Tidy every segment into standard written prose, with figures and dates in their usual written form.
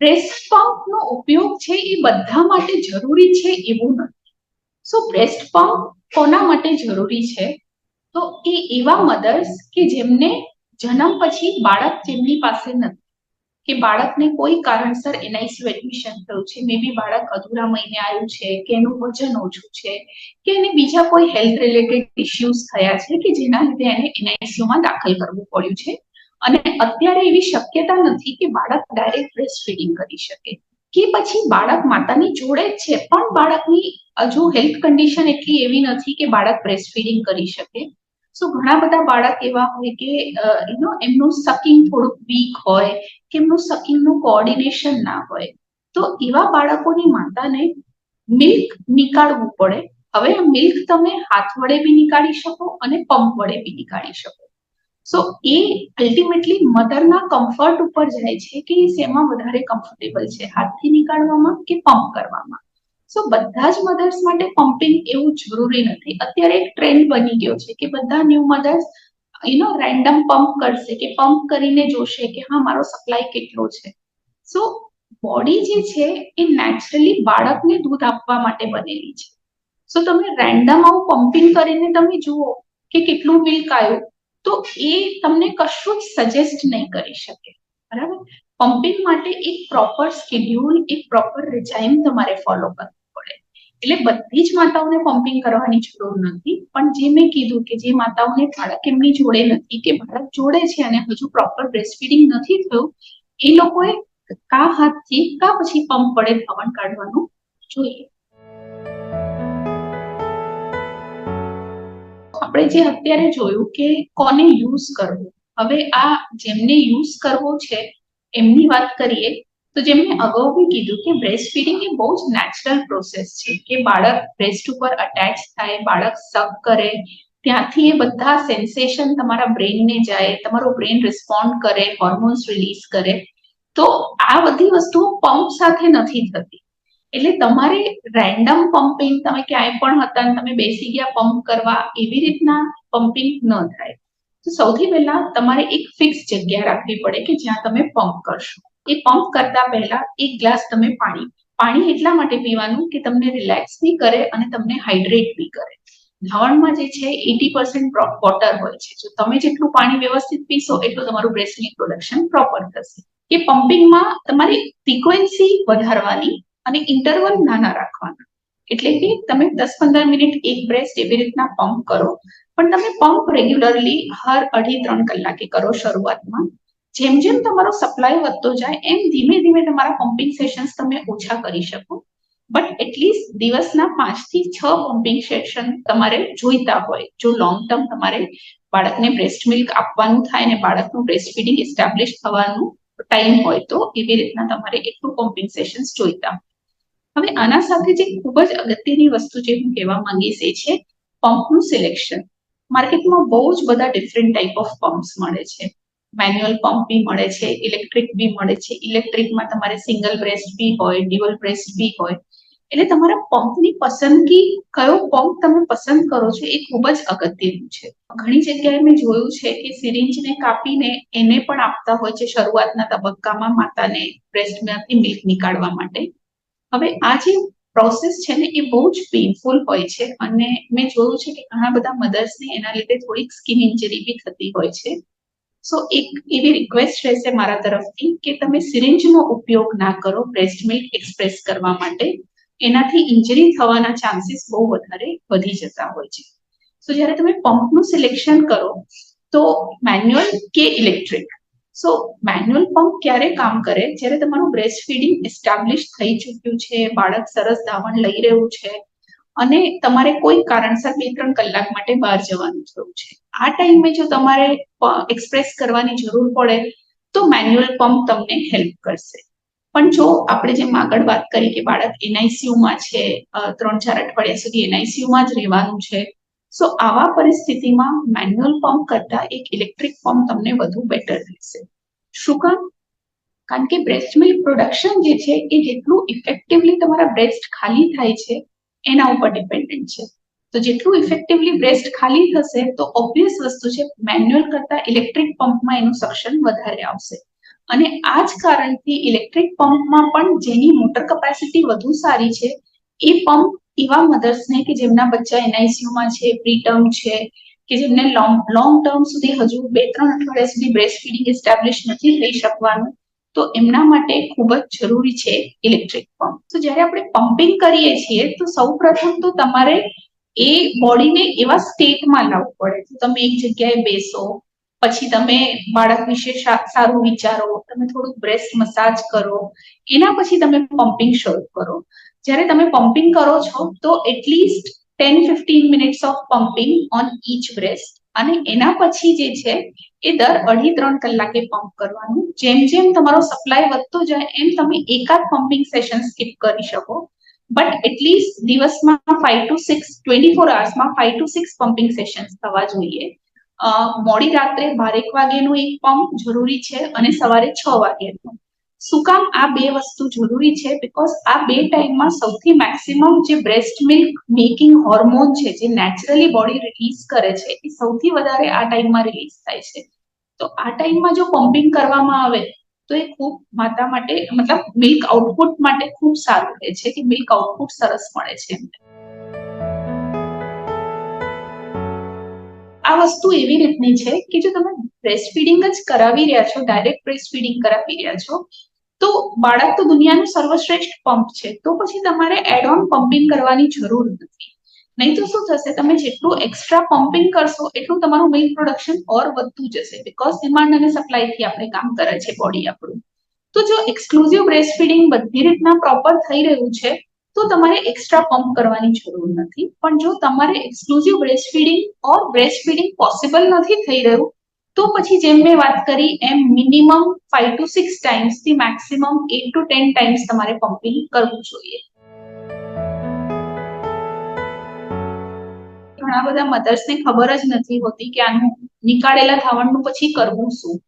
Breast પંપનો ઉપયોગ છે એ બધા માટે જરૂરી છે એવું નથી. સો બ્રેસ્ટ પંપ કોના માટે જરૂરી છે? તો એ એવા મધર્સ કે જેમને જન્મ પછી બાળક જેમની પાસે નથી, કે બાળકને કોઈ કારણસર એનઆઈસીયુ એડમિશન થયું છે, મે બી બાળક અધૂરા મહિને આવ્યું છે, કે એનું વજન ઓછું છે, કે એને બીજા કોઈ હેલ્થ રિલેટેડ ઇશ્યુઝ થયા છે કે જેના લીધે એને એનઆઈસીયુમાં દાખલ કરવું પડ્યું છે અને અત્યારે એવી શક્યતા નથી કે બાળક ડાયરેક્ટ બ્રેસ્ટ ફીડિંગ કરી શકે, કે પછી બાળક માતાની જોડે જ છે પણ બાળકની હજુ હેલ્થ કન્ડિશન એટલી એવી નથી કે બાળક બ્રેસ્ટ ફીડિંગ કરી શકે. સો ઘણા બધા બાળક એવા હોય કે એમનું સકિંગ થોડુંક વીક હોય, કે એમનું સકિંગનું કોઓર્ડિનેશન ના હોય, તો એવા બાળકોની માતાને મિલ્ક નીકાળવું પડે. હવે આ મિલ્ક તમે હાથ વડે બી નીકાળી શકો અને પંપ વડે બી નીકાળી શકો. સો એ અલ્ટિમેટલી મધરના કમ્ફર્ટ ઉપર જાય છે કે શેમાં વધારે કમ્ફર્ટેબલ છે, હાથથી નીકાળવામાં કે પંપ કરવામાં. સો બધા જ મધર્સ માટે પમ્પિંગ એવું જરૂરી નથી. અત્યારે એક ટ્રેન્ડ બની ગયો છે કે બધા ન્યૂ મધર્સ રેન્ડમ પંપ કરશે, કે પંપ કરીને જોશે કે હા મારો સપ્લાય કેટલો છે. સો બોડી જે છે એ નેચરલી બાળકને દૂધ આપવા માટે બનેલી છે. સો તમે રેન્ડમ આવું પમ્પિંગ કરીને તમે જુઓ કે કેટલું મિલ્ક આવ્યું, તો એ તમને કશું જ સજેસ્ટ નહીં કરી શકે. બરાબર, પમ્પિંગ માટે એક પ્રોપર સ્કેડ્યુલ, એક પ્રોપર રિજાઇમ તમારે ફોલો કરવું પડે. એટલે બધી જ માતાઓને પમ્પિંગ કરવાની જરૂર નથી, પણ જે મેં કીધું કે જે માતાઓને બાળક એમની જોડે નથી, કે બાળક જોડે છે અને હજુ પ્રોપર બ્રેસ્ટ ફીડિંગ નથી થયું, એ લોકોએ કા હાથથી કા પછી પંપ વડે ધાવણ કાઢવાનું જોઈએ. આપણે જે અત્યારે જોયું કે કોને યુઝ કરવું, હવે આ જેમને યુઝ કરવો છે એમની વાત કરીએ તો જેમને અગાઉ બી કીધું કે બ્રેસ્ટ ફીડિંગ એ બહુ જ નેચરલ પ્રોસેસ છે, કે બાળક બ્રેસ્ટ ઉપર અટેચ થાય, બાળક સક કરે, ત્યાંથી એ બધા સેન્સેશન તમારા બ્રેઇનને જાય, તમારો બ્રેઇન રિસ્પોન્ડ કરે, હોર્મોન્સ રિલીઝ કરે. તો આ બધી વસ્તુઓ પંપ સાથે નથી થતી. એટલે તમારે રેન્ડમ પમ્પિંગ, તમે ક્યાંય પણ હતા અને તમે બેસી ગયા પંપ કરવા, એવી રીતના પમ્પિંગ ન થાય. તો સૌથી પહેલા તમારે એક ફિક્સ જગ્યા રાખવી પડે કે જ્યાં તમે પંપ કરશો. એ પંપ કરતા પહેલા એક ગ્લાસ તમે પાણી એટલા માટે પીવાનું કે તમને રિલેક્સ બી કરે અને તમને હાઇડ્રેટ બી કરે. ધાવણમાં જે છે 80% વોટર હોય છે. જો તમે જેટલું પાણી વ્યવસ્થિત પીશો એટલું તમારું બ્રેસ્ટ મિલ્ક પ્રોડક્શન પ્રોપર થશે. કે પમ્પિંગમાં તમારી ફ્રીક્વન્સી વધારવાની અને ઇન્ટરવલ નાના રાખવાના. એટલે કે તમે 10-15 મિનિટ એક બ્રેસ્ટ એવી રીતના પંપ કરો, પણ તમે પંપ રેગ્યુલરલી હર 2.5-3 કલાકે કરો શરૂઆતમાં. જેમ જેમ તમારો સપ્લાય વધતો જાય એમ ધીમે ધીમે તમારા પમ્પિંગ સેશન્સ તમે ઓછા કરી શકો, બટ એટલીસ્ટ દિવસના 5 થી 6 પમ્પિંગ સેશન તમારે જોઈતા હોય, જો લોંગ ટર્મ તમારે બાળકને બ્રેસ્ટ મિલ્ક આપવાનું થાય અને બાળકનું બ્રેસ્ટ ફીડિંગ એસ્ટાબ્લિશ થવાનું ટાઈમ હોય, તો એવી રીતના તમારે એટલું પમ્પિંગ સેશન્સ જોઈતા. હવે આના સાથે જે ખૂબ જ અગત્યની વસ્તુ જે હું કહેવા માંગીશ એ છે પંપનું સિલેક્શન. માર્કેટમાં બહુ જ બધા ડિફરન્ટ ટાઈપ ઓફ પમ્પ્સ મળે છે. મેન્યુઅલ પંપ બી મળે છે, ઇલેક્ટ્રિક બી મળે છે. ઇલેક્ટ્રિકમાં તમારે સિંગલ બ્રેસ્ટ બી હોય, ડ્યુઅલ બ્રેસ્ટ બી હોય. એટલે તમારા પંપની પસંદગી, કયો પંપ તમે પસંદ કરો છો એ ખૂબ જ અગત્યનું છે. ઘણી જગ્યાએ મેં જોયું છે કે સિરિંજને કાપીને એને પણ આપતા હોય છે શરૂઆતના તબક્કામાં માતાને બ્રેસ્ટમાંથી મિલ્ક નીકાળવા માટે. હવે આ જે પ્રોસેસ છે ને એ બહુ જ પેઇનફુલ હોય છે અને મેં જોયું છે કે ઘણા બધા મધર્સને એના લીધે થોડીક સ્કિન ઇન્જરી બી થતી હોય છે. સો એક એવી રિક્વેસ્ટ રહેશે મારા તરફથી કે તમે સિરિંજનો ઉપયોગ ના કરો બ્રેસ્ટ મિલ્ક એક્સપ્રેસ કરવા માટે. એનાથી ઇન્જરી થવાના ચાન્સીસ બહુ વધારે વધી જતા હોય છે. સો જ્યારે તમે પંપનું સિલેક્શન કરો તો મેન્યુઅલ કે ઇલેક્ટ્રિક. સો મેન્યુઅલ પંપ ક્યારે કામ કરે? જ્યારે તમારું બ્રેસ્ટ ફીડિંગ એસ્ટાબ્લિશ થઈ ચૂક્યું છે, બાળક સરસ ધાવણ લઈ રહ્યું છે અને તમારે કોઈ કારણસર 2-3 કલાક માટે બહાર જવાનું થયું છે. આ ટાઈમે જો તમારે એક્સપ્રેસ કરવાની જરૂર પડે તો મેન્યુઅલ પંપ તમને હેલ્પ કરશે. પણ જો આપણે જેમ આગળ વાત કરી કે બાળક એનઆઈસીયુમાં છે, 3-4 અઠવાડિયા સુધી એનઆઈસીયુમાં જ રહેવાનું છે, સો આવા પરિસ્થિતિમાં મેન્યુઅલ પંપ કરતા એક ઇલેક્ટ્રિક પંપ તમને વધુ બેટર રહેશે. શું કામ? કારણ કે બ્રેસ્ટ મિલ્ક પ્રોડક્શન જે છે એ જેટલું ઇફેક્ટિવલી તમારા બ્રેસ્ટ ખાલી થાય છે એના ઉપર ડિપેન્ડન્ટ છે. તો જેટલું ઇફેક્ટિવલી બ્રેસ્ટ ખાલી થશે તો ઓબ્વિયસ વસ્તુ છે મેન્યુઅલ કરતા ઇલેક્ટ્રિક પંપમાં એનું સક્શન વધારે આવશે. અને આ જ કારણથી ઇલેક્ટ્રિક પંપમાં પણ જેની મોટર કેપેસિટી વધુ સારી છે એ પંપ એવા મધર્સને કે જેમના બચ્ચા એનઆઈસીયુમાં છે, પ્રીટર્મ છે, કે જેમને લોંગ ટર્મ સુધી હજુ 2-3 અઠવાડિયા સુધી બ્રેસ્ટ ફીડિંગ એસ્ટાબ્લિશ નથી થઈ શકવાનું, તો એમના માટે ખૂબ જ જરૂરી છે ઇલેક્ટ્રિક પંપ. તો જ્યારે આપણે પમ્પિંગ કરીએ છીએ તો સૌપ્રથમ તો તમારે એ બોડીને એવા સ્ટેટમાં લાવવું પડે. તમે એક જગ્યાએ બેસો, પછી તમે બાળક વિશે સારું વિચારો, તમે થોડુંક બ્રેસ્ટ મસાજ કરો, એના પછી તમે પમ્પિંગ શરૂ કરો. જ્યારે તમે પમ્પિંગ કરો છો તો at least 10-15 minutes of pumping on each breast, અને એના પછી જે છે એ દર 2.5-3 કલાકે પંપ કરવાનું. જેમ જેમ તમારો સપ્લાય વધતો જાય એમ તમે એકાદ પમ્પિંગ સેશન સ્કીપ કરી શકો, બટ એટલીસ્ટ દિવસમાં 24 અવર્સમાં 5 to 6 પમ્પિંગ સેશન્સ થવા જોઈએ. મોડી રાત્રે 12 વાગ્યાનું એક પંપ જરૂરી છે અને સવારે 6 વાગ્યાનું. શું કામ આ બે વસ્તુ જરૂરી છે? બીકોઝ આ બે ટાઈમમાં સૌથી મેક્સિમમ જે બ્રેસ્ટ મિલ્ક મેકિંગ હોર્મોન છે, જે નેચરલી બોડી રિલીઝ કરે છે, એ સૌથી વધારે આ ટાઈમમાં રિલીઝ થાય છે. તો આ ટાઈમમાં જો પમ્પિંગ કરવામાં આવે તો એ ખૂબ માતા માટે, મતલબ મિલ્ક આઉટપુટ માટે ખૂબ સારું રહે છે, કે મિલ્ક આઉટપુટ સરસ મળે છે. આ વસ્તુ એવી રીતની છે કે જો તમે બ્રેસ્ટ ફીડિંગ જ કરાવી રહ્યા છો, ડાયરેક્ટ બ્રેસ્ટ ફીડિંગ કરાવી રહ્યા છો, તો બાળક તો દુનિયાનું સર્વશ્રેષ્ઠ પંપ છે, તો પછી તમારે એડ ઓન પમ્પિંગ કરવાની જરૂર નથી. નહીં તો શું થશે, તમે જેટલું એક્સ્ટ્રા પમ્પિંગ કરશો એટલું તમારું મિલ્ક પ્રોડક્શન ઓર વધતું જશે, બીકોઝ ડિમાન્ડ અને સપ્લાયથી આપણે કામ કરે છે બોડી આપણું. તો જો એક્સક્લુઝિવ બ્રેસ્ટ ફીડિંગ બધી રીતના પ્રોપર થઈ રહ્યું છે તો તમારે એક્સ્ટ્રા પંપ કરવાની જરૂર નથી. પણ જો તમારે એક્સક્લુઝિવ બ્રેસ્ટ ફીડિંગ ઓર બ્રેસ્ટ ફીડિંગ પોસિબલ નથી થઈ રહ્યું, તો પછી જેમ મેં વાત કરી એમ મિનિમમ 5 to 6 ટાઈમ્સ થી મેક્સિમમ 8 to 10 ટાઈમ્સ તમારે પમ્પિંગ કરવું જોઈએ. ઘણા બધા મધર્સને ખબર જ નથી હોતી કે આનું નીકાળેલા ધાવણનું પછી કરવું શું.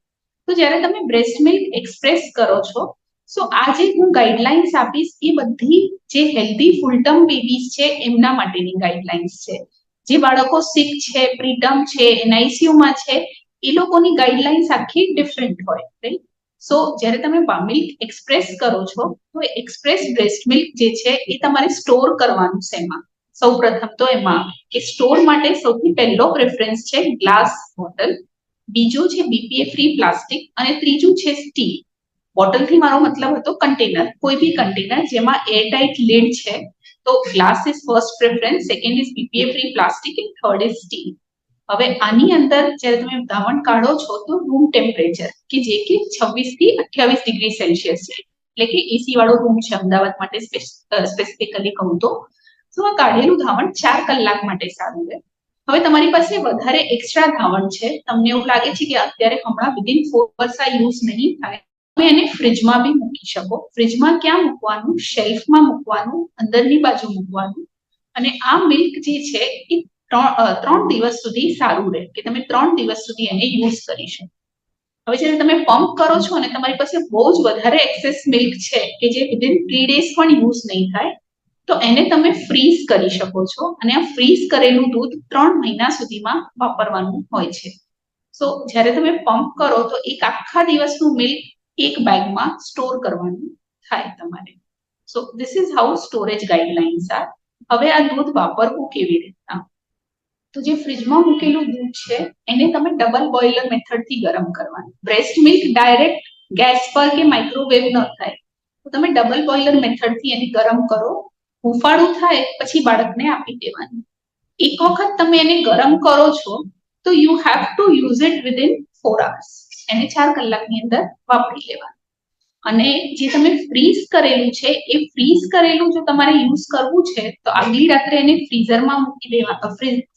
તો જ્યારે તમે બ્રેસ્ટ મિલ્ક એક્સપ્રેસ કરો છો, સો આ જે હું ગાઈડલાઇન્સ આપીશ એ બધી જે હેલ્ધી ફૂલ ટર્મ બેબીઝ છે એમના માટેની ગાઈડલાઇન્સ છે. જે બાળકો સિક છે, પ્રીટર્મ છે, એનઆઈસીયુમાં છે, એ લોકોની ગાઈડલાઇન્સ આખી ડિફરન્ટ હોય, રાઈટ? સો જ્યારે તમે મિલ્ક એક્સપ્રેસ કરો છો તો એક્સપ્રેસ બ્રેસ્ટ મિલ્ક જે છે એ તમારે સ્ટોર કરવાનું છે. એમાં સૌપ્રથમ તો એમાં કે સ્ટોર માટે સૌથી પહેલો પ્રેફરન્સ છે ગ્લાસ બોટલ, બીજું છે બીપીએ ફ્રી પ્લાસ્ટિક, અને ત્રીજું છે સ્ટીલ. બોટલથી મારો મતલબ હતો કન્ટેનર, કોઈ બી કન્ટેનર જેમાં એરટાઇટ લીડ છે. તો glass is first preference, second is BPA free plastic, and third is still. હવે આની અંદર જ્યારે તમે ધાવણ કાઢો છો તો રૂમ ટેમ્પરેચર કે જે કે 26 થી 28 ડિગ્રી સેલ્સિયસ છે, એટલે કે એસી વાળો રૂમ છે અમદાવાદ માટે સ્પેસિફિકલી કહું તો આ કાઢેલું ધાવણ 4 કલાક માટે સારું રહે. હવે તમારી પાસે વધારે એક્સ્ટ્રા ધાવણ છે, તમને એવું લાગે છે કે અત્યારે હમણાં વિધિન 4 hours આ યુઝ નહીં થાય, તમે એને ફ્રીજમાં બી મૂકી શકો. ફ્રીજમાં ક્યાં મૂકવાનું? શેલ્ફમાં મૂકવાનું, અંદરની બાજુ મૂકવાનું. અને આ મિલ્ક જે છે એ 3 દિવસ સુધી સારું રહે, કે તમે 3 દિવસ સુધી એને યુઝ કરી શકો. હવે જ્યારે તમે પંપ કરો છો અને તમારી પાસે બહુ જ વધારે એક્સેસ મિલ્ક છે કે જે વિધિન 3 days પણ યુઝ નહીં થાય, તો એને તમે ફ્રીઝ કરી શકો છો, અને આ ફ્રીઝ કરેલું દૂધ 3 મહિના સુધીમાં વાપરવાનું હોય છે. સો જ્યારે તમે પંપ કરો તો એક આખા દિવસનું મિલ્ક એક બેગમાં સ્ટોર કરવાનું થાય તમારે. So this is how storage guidelines are. હવે આ દૂધ વાપરવું કેવી રીતના? તો જે ફ્રીજમાં મૂકેલું દૂધ છે એને તમે ડબલ બોઇલર મેથડથી ગરમ કરવાનું. બ્રેસ્ટ મિલ્ક ડાયરેક્ટ ગેસ પર કે માઇક્રોવેવ ન થાય, તો તમે ડબલ બોઇલર મેથડથી એને ગરમ કરો. હુંફાળું થાય પછી બાળકને આપી દેવાનું. એક વખત તમે એને ગરમ કરો છો તો you have to use it within 4 hours. એને 4 કલાકની અંદર વાપરી લેવાનું. અને જે તમે ફ્રીઝ કરેલું છે એ ફ્રીઝ કરેલું જો તમારે યુઝ કરવું છે તો આગલી રાત્રે એને ફ્રીઝરમાં મૂકી દેવા,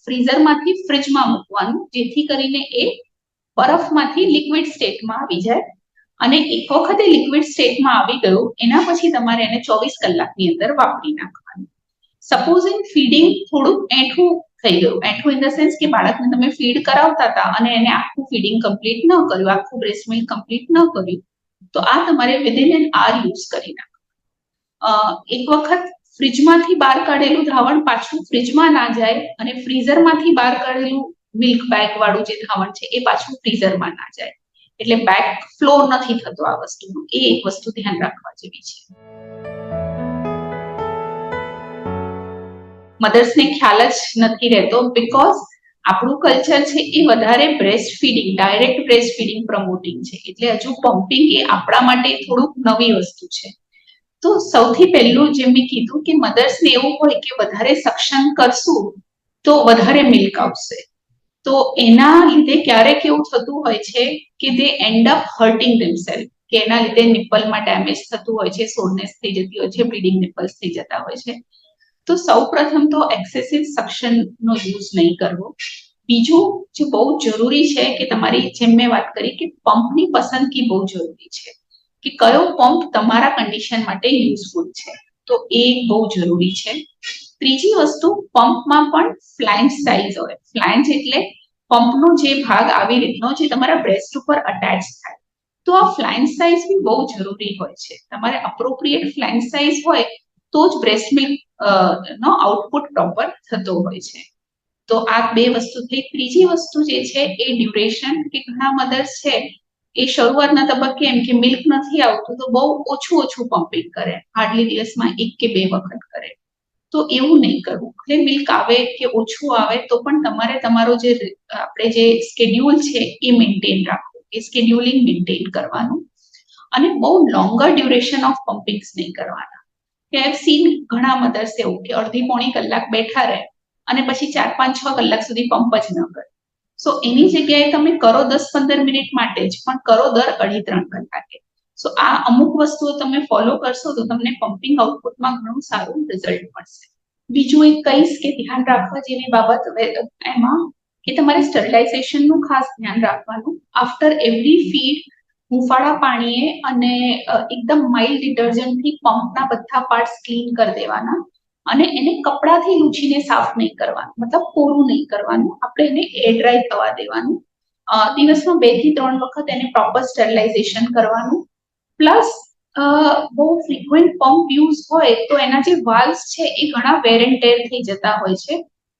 ફ્રીઝરમાંથી ફ્રીજમાં મૂકવાનું, જેથી કરીને એ બરફમાંથી લિક્વિડ સ્ટેટમાં આવી જાય. અને એક વખત એ લિક્વિડ સ્ટેટમાં આવી ગયું એના પછી તમારે એને 24 કલાકની અંદર વાપરી નાખવાનું. સપોઝિંગ ફીડિંગ થોડુંક એઠું થઈ ગયું, એઠું ઇન ધ સેન્સ કે બાળકને તમે ફીડ કરાવતા હતા અને એને આખું ફીડિંગ કમ્પ્લીટ ન કર્યું, આખું બ્રેસ્ટ મિલ્ક કમ્પ્લીટ ન કર્યું, તો આ તમારે વિધિન એન hour યુઝ કરી નાખો. એક વખત ફ્રીજમાંથી બહાર કાઢેલું ધાવણ પાછું ફ્રીજમાં ના જાય, અને ફ્રીઝરમાંથી બહાર કાઢેલું મિલ્ક બેગ વાળું જે ધાવણ છે એ પાછું ફ્રીઝરમાં ના જાય. એટલે બેક ફ્લો નથી થતો આ વસ્તુનું. એ એક વસ્તુ ધ્યાન રાખવા જેવી છે. મધર્સને ખ્યાલ જ નથી રહેતો બીકોઝ આપણું કલ્ચર છે એ વધારે breast feeding, direct breast feeding promoting છે. એટલે હજુ પમ્પિંગ એ આપણા માટે થોડુંક નવી વસ્તુ છે. તો સૌથી પહેલું જેમ મેં કીધું કે મધર્સને એવું હોય કે વધારે સક્ષમ કરશું તો વધારે મિલ્ક આવશે. તો એના લીધે ક્યારેક એવું થતું હોય છે કે દે એન્ડ અપ હર્ટિંગ ધેમસેલ્ફ, કે એના લીધે નિપલમાં ડેમેજ થતું હોય છે, સોરનેસ થઈ જતી હોય છે, બ્લીડિંગ નિપલ્સ થઈ જતા હોય છે. તો સૌ પ્રથમ તો એક્સેસિવ સક્શનનો યુઝ નહીં કરવો. બીજું જે બહુ જરૂરી છે કે તમારી, જેમ મેં વાત કરી કે પંપની પસંદગી બહુ જરૂરી છે, કે કયો પંપ તમારા કન્ડિશન માટે યુઝફુલ છે, તો એ બહુ જરૂરી છે. ત્રીજી વસ્તુ, પંપમાં પણ ફ્લેન્જ સાઇઝ હોય. ફ્લેન્જ એટલે પંપનો જે ભાગ આવી રીતનો જે તમારા બ્રેસ્ટ ઉપર અટેચ થાય, તો આ ફ્લેન્જ સાઇઝ બી બહુ જરૂરી હોય છે. તમારે અપ્રોપ્રિએટ ફ્લેન્જ સાઇઝ હોય તો જ બ્રેસ્ટ મિલ્ક નો આઉટપુટ પ્રોપર થતો હોય છે. તો આ બે વસ્તુ થઈ. ત્રીજી વસ્તુ જે છે એ ડ્યુરેશન, કે ઘણા મધર્સ છે એ શરૂઆતના તબક્કે એમ કે મિલ્ક નથી આવતું તો બહુ ઓછું પમ્પિંગ કરે, હાર્ડલી દિવસમાં 1 કે 2 વખત કરે. તો એવું નહીં કરવું. એટલે મિલ્ક આવે કે ઓછું આવે તો પણ તમારે તમારો જે આપણે જે સ્કેડ્યુલ છે એ મેન્ટેન રાખવું, એ સ્કેડ્યુલિંગ મેન્ટેન કરવાનું. અને બહુ લોંગર ડ્યુરેશન ઓફ પમ્પિંગ્સ નહીં કરવાના. કે આઈ હેવ સીન ઘણા મધર્સ એવું કે અડધી પોણી કલાક બેઠા રહે અને પછી 4, 5, 6 કલાક સુધી પંપ જ ન કરે. સો એની જગ્યાએ તમે કરો 10-15 મિનિટ માટે જ, પણ કરો દર 2.5-3 કલાકે. સો આ અમુક વસ્તુઓ તમે ફોલો કરશો તો તમને પમ્પિંગ આઉટપુટમાં ઘણું સારું રિઝલ્ટ મળશે. બીજું એક કહીશ કે ધ્યાન રાખવા જેવી બાબત એમાં કે તમારે સ્ટરલાઇઝેશનનું ખાસ ધ્યાન રાખવાનું. આફ્ટર એવરી ફીડ હુંફાળા પાણીએ અને એકદમ માઇલ્ડ ડિટર્જન્ટથી પંપના બધા પાર્ટ્સ ક્લીન કરી દેવાના, અને એને કપડાથી લૂછીને સાફ નહીં કરવાનું, મતલબ કોરું નહીં કરવાનું. આપણે એને એર ડ્રાય થવા દેવાનું. દિવસમાં 2 થી 3 વખત એને પ્રોપર સ્ટરલાઇઝેશન કરવાનું. પ્લસ બહુ ફ્રીક્વન્ટ પંપ યુઝ હોય તો એના જે વાલ્વ્સ છે એ ઘણા વેર એન્ડ ટેર થઈ જતા હોય છે.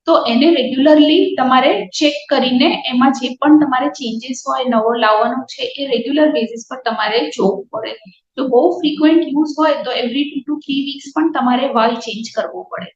તો એને રેગ્યુલરલી તમારે ચેક કરીને એમાં જે પણ તમારે ચેન્જીસ હોય, નવો લાવવાનો છે, એ રેગ્યુલર બેઝિસ પર તમારે જોવું પડે. તો બહુ ફ્રીક્વન્ટ યુઝ હોય તો એવરી 2 to 3 વીક્સ પણ તમારે વાલ્વ ચેન્જ કરવો પડે.